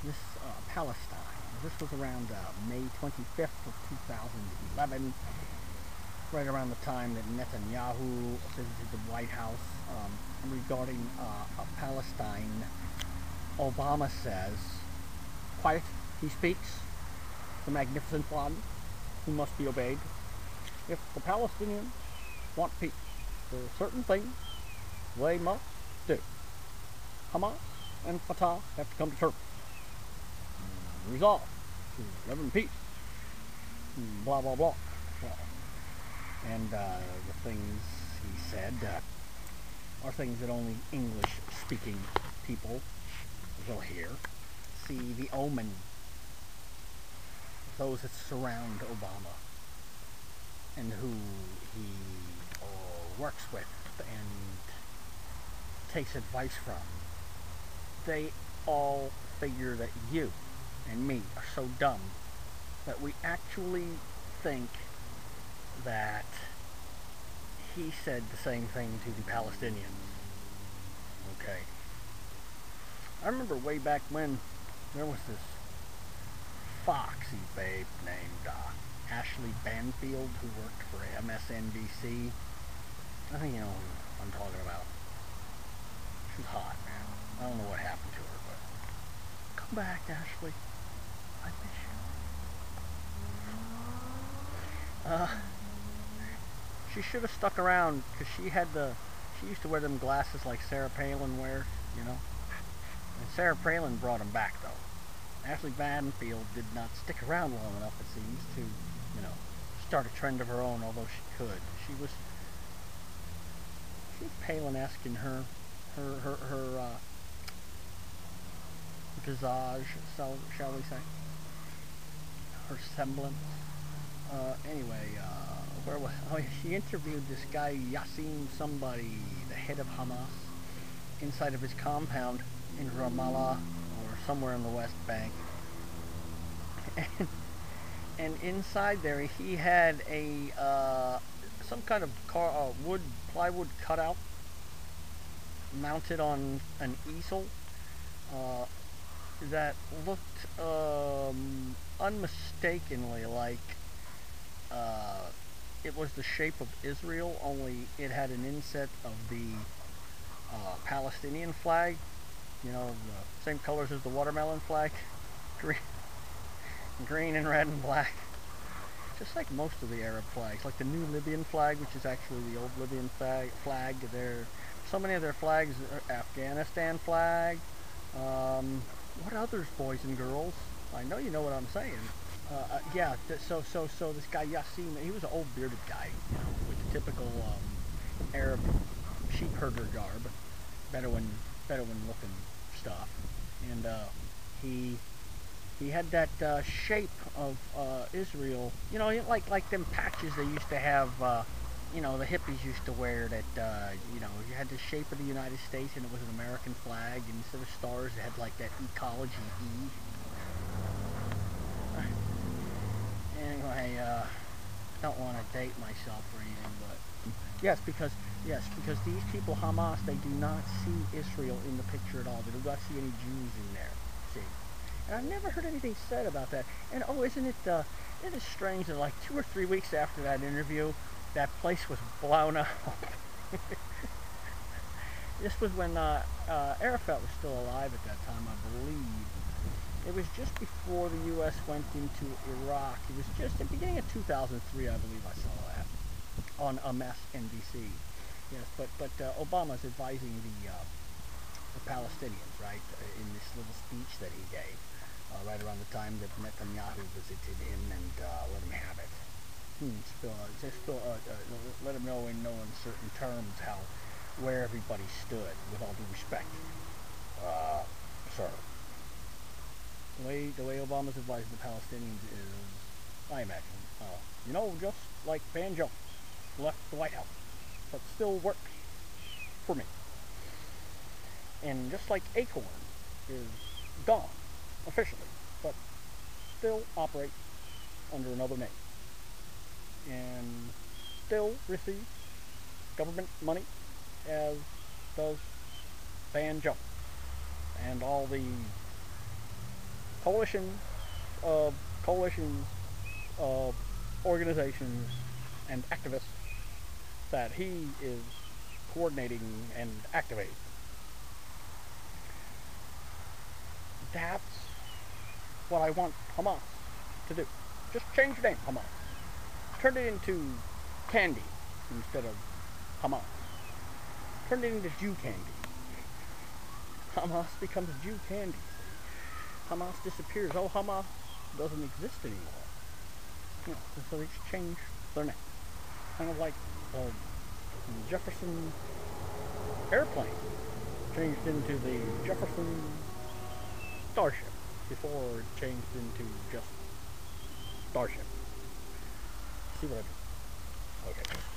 this Palestine. This was around May 25th of 2011, right around the time that Netanyahu visited the White House regarding Palestine. Obama says, quiet, he speaks, the magnificent one who must be obeyed. If the Palestinians want peace, there are certain things they must do. Hamas and Fatah have to come to terms. Resolve to live in peace. Blah, blah, blah. Well, and the things he said are things that only English-speaking people will hear. See the omen, those that surround Obama and who he works with and takes advice from, they all figure that you and me are so dumb that we actually think that he said the same thing to the Palestinians. Okay. I remember way back when there was this foxy babe named Ashley Banfield who worked for MSNBC. I think you know who I'm talking about. She's hot, man. I don't know what happened to her, but come back, Ashley. I miss you. She should have stuck around because she used to wear them glasses like Sarah Palin wears, you know. And Sarah Palin brought them back though. Ashley Banfield did not stick around long enough, it seems, to, you know, start a trend of her own, although she could. She was Palin-esque in her visage, shall we say, her semblance. Anyway, where was? Oh, she interviewed this guy Yassim somebody, the head of Hamas, inside of his compound in Ramallah or somewhere in the West Bank. And inside there, he had a some kind of plywood cutout mounted on an easel that looked unmistakably like it was the shape of Israel, only it had an inset of the Palestinian flag, you know, the same colors as the watermelon flag, green and red and black, just like most of the Arab flags, like the new Libyan flag, which is actually the old Libyan flag. So many of their flags are Afghanistan flag. What others, boys and girls? I know you know what I'm saying. Yeah, so this guy Yassim, he was an old bearded guy, you know, with the typical Arab sheep herder garb, Bedouin looking stuff, and he had that shape of Israel, you know, like them patches they used to have, you know, the hippies used to wear. That you know, you had the shape of the United States, and it was an American flag, and instead of stars, it had like that ecology E. Anyway, don't want to date myself or anything, but yes, because these people, Hamas, they do not see Israel in the picture at all. They do not see any Jews in there. See, and I've never heard anything said about that. And oh, isn't it strange that like 2 or 3 weeks after that interview, that place was blown up. This was when Arafat was still alive at that time, I believe. It was just before the U.S. went into Iraq. It was just at the beginning of 2003, I believe I saw that on MSNBC. Yes, but Obama's advising the Palestinians, right, in this little speech that he gave, right around the time that Netanyahu visited him and let him have it. Let him know in no uncertain terms where everybody stood, with all due respect, sir. The way Obama's advising the Palestinians is, I imagine, you know, just like Van Jones left the White House, but still works for me. And just like ACORN is gone, officially, but still operates under another name. And still receives government money, as does Van Jones and all the coalitions of organizations and activists that he is coordinating and activating. That's what I want Hamas to do. Just change the name, Hamas. Turn it into candy instead of Hamas. Turn it into Jew candy. Hamas becomes Jew candy. Hamas disappears. Oh, Hamas doesn't exist anymore. You know, so they just change their name. Kind of like Jefferson airplane changed into the Jefferson Starship before it changed into just Starship. See what I mean? Okay.